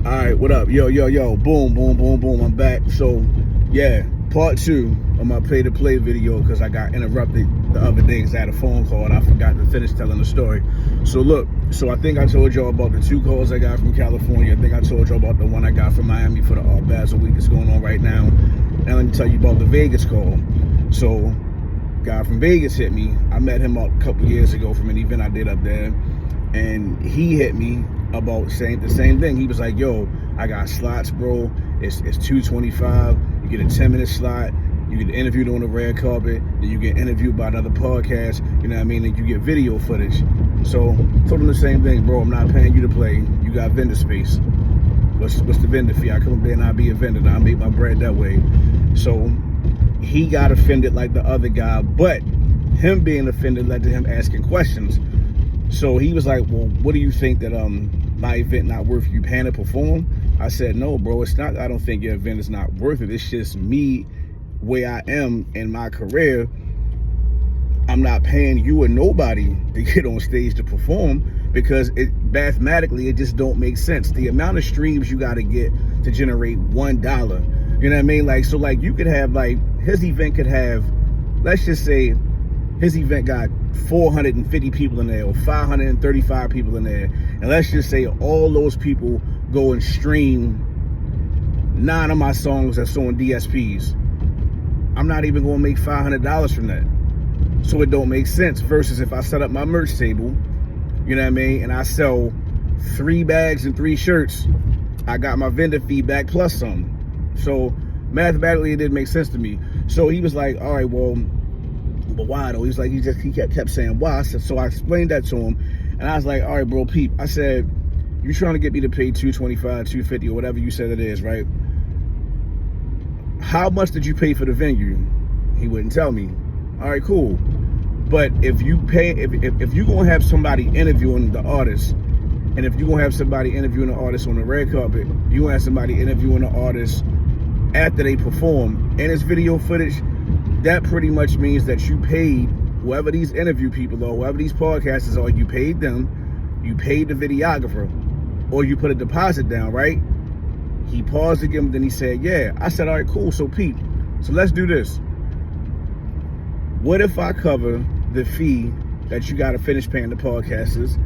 All right, what up? Yo. Boom, boom, boom, boom. I'm back. So, yeah, part 2 of my play-to-play video because I got interrupted the other day because I had a phone call and I forgot to finish telling the story. So, look, I think I told y'all about the 2 calls I got from California. I think I told y'all about the one I got from Miami for the Art Basel week that's going on right now. And let me tell you about the Vegas call. So, guy from Vegas hit me. I met him a couple years ago from an event I did up there. And he hit me about saying the same thing. He was like, yo, I got slots, bro. It's $225. You get a 10-minute slot. You get interviewed on the red carpet. Then you get interviewed by another podcast. You know what I mean? And you get video footage. So told him the same thing, bro. I'm not paying you to play. You got vendor space. What's the vendor fee? I come up there and I be a vendor. Now I make my bread that way. So he got offended like the other guy, but him being offended led to him asking questions. So he was like, well, what do you think that my event not worth you paying to perform? I said, no, bro, it's not. I don't think your event is not worth it. It's just me, where I am in my career. I'm not paying you or nobody to get on stage to perform because mathematically, it just don't make sense. The amount of streams you got to get to generate $1. You know what I mean? Like, so like you could have like, his event could have, let's just say his event got 450 people in there or 535 people in there. And let's just say all those people go and stream 9 of my songs that's on DSPs. I'm not even going to make $500 from that. So it don't make sense versus if I set up my merch table, you know what I mean? And I sell 3 bags and 3 shirts, I got my vendor fee back plus some. So mathematically, it didn't make sense to me. So he was like, all right, well, but why though? He was like, he kept saying why. So I explained that to him, and I was like, all right, bro, peep. I said, you trying to get me to pay $225, $250, or whatever you said it is, right? How much did you pay for the venue? He wouldn't tell me. All right, cool. But if you pay, if you're gonna have somebody interviewing the artist, and if you're gonna have somebody interviewing the artist on the red carpet, you gonna have somebody interviewing the artist after they perform, and it's video footage. That pretty much means that you paid whoever these interview people are, whoever these podcasters are, you paid them, you paid the videographer, or you put a deposit down, right? He paused again, then he said, yeah. I said, all right, cool, so Pete, so let's do this. What if I cover the fee that you got to finish paying the podcasters?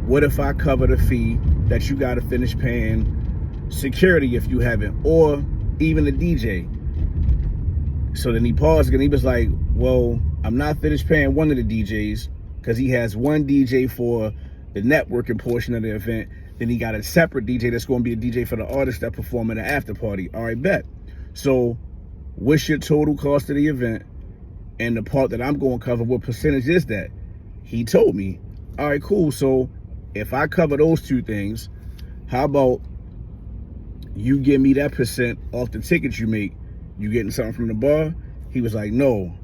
What if I cover the fee that you got to finish paying security if you haven't, or even the DJ? So then he paused and he was like, well, I'm not finished paying one of the DJs because he has one DJ for the networking portion of the event. Then he got a separate DJ that's going to be a DJ for the artists that perform at the after party. All right, bet. So what's your total cost of the event? And the part that I'm going to cover, what percentage is that? He told me. All right, cool. So if I cover those 2 things, how about you give me that percent off the tickets you make? You getting something from the bar? He was like, no.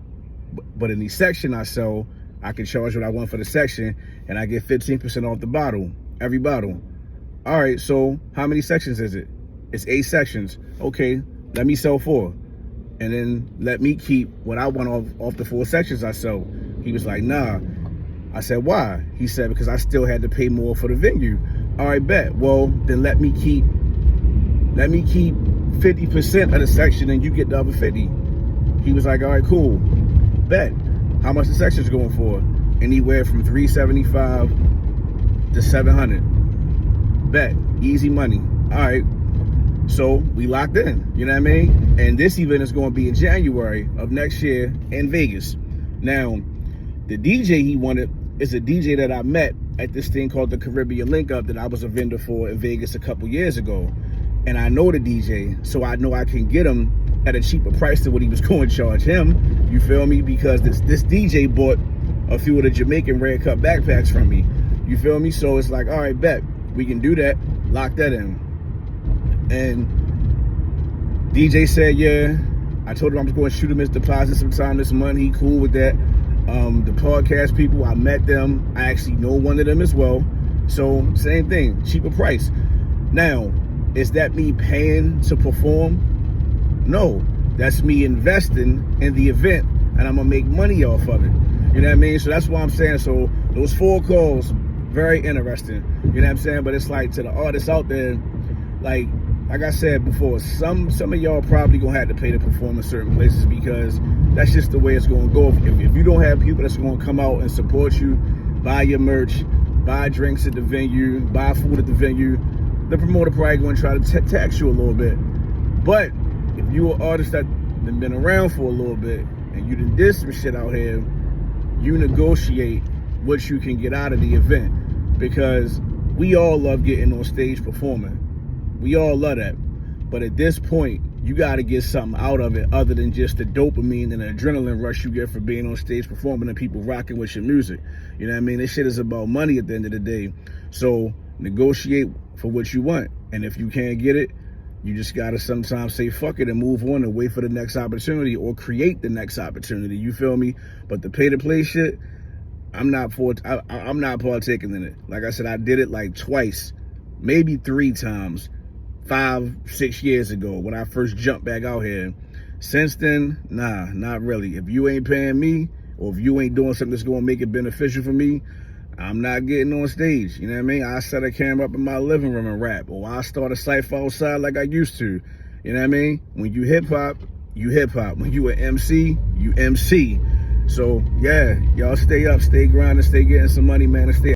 But in the section I sell, I can charge what I want for the section, and I get 15% off the bottle, every bottle. All right, so how many sections is it? It's 8 sections. Okay, let me sell 4. And then let me keep what I want off the 4 sections I sell. He was like, nah. I said, why? He said, because I still had to pay more for the venue. All right, bet. Well, then let me keep 50% of the section and you get the other 50. He was like, all right, cool. Bet. How much the section's going for? Anywhere from $375 to $700. Bet. Easy money. All right. So we locked in, you know what I mean? And this event is going to be in January of next year in Vegas. Now, the DJ he wanted is a DJ that I met at this thing called the Caribbean Link Up that I was a vendor for in Vegas a couple years ago. And I know the DJ, so I know I can get him at a cheaper price than what he was going to charge him. You feel me? Because this DJ bought a few of the Jamaican Red Cup backpacks from me. You feel me? So it's like, all right, bet. We can do that. Lock that in. And DJ said, yeah. I told him I was going to shoot him his deposit sometime this month. He cool with that. The podcast people, I met them. I actually know one of them as well. So same thing, cheaper price. Now, is that me paying to perform? No, that's me investing in the event, and I'm gonna make money off of it. You know what I mean? So that's why I'm saying, so those 4 calls, very interesting. You know what I'm saying? But it's like, to the artists out there, like I said before, some of y'all probably gonna have to pay to perform in certain places because that's just the way it's gonna go. If you don't have people that's gonna come out and support you, buy your merch, buy drinks at the venue, buy food at the venue, the promoter probably gonna try to tax you a little bit. But if you an artist that been around for a little bit and you done did some shit out here, you negotiate what you can get out of the event, because we all love getting on stage performing. We all love that. But at this point, you got to get something out of it other than just the dopamine and the adrenaline rush you get for being on stage performing and people rocking with your music. You know what I mean? This shit is about money at the end of the day. So negotiate for what you want. And if you can't get it, you just got to sometimes say fuck it and move on and wait for the next opportunity or create the next opportunity. You feel me? But the pay to play shit, I'm not partaking in it. Like I said, I did it like twice, maybe 3 times, 5-6 years ago when I first jumped back out here. Since then, nah, not really. If you ain't paying me or if you ain't doing something that's going to make it beneficial for me, I'm not getting on stage. You know what I mean? I set a camera up in my living room and rap, or I start a cypher outside like I used to. You know what I mean? When you hip hop, you hip hop. When you an MC, you MC. So yeah, y'all stay up, stay grinding, stay getting some money, man, and stay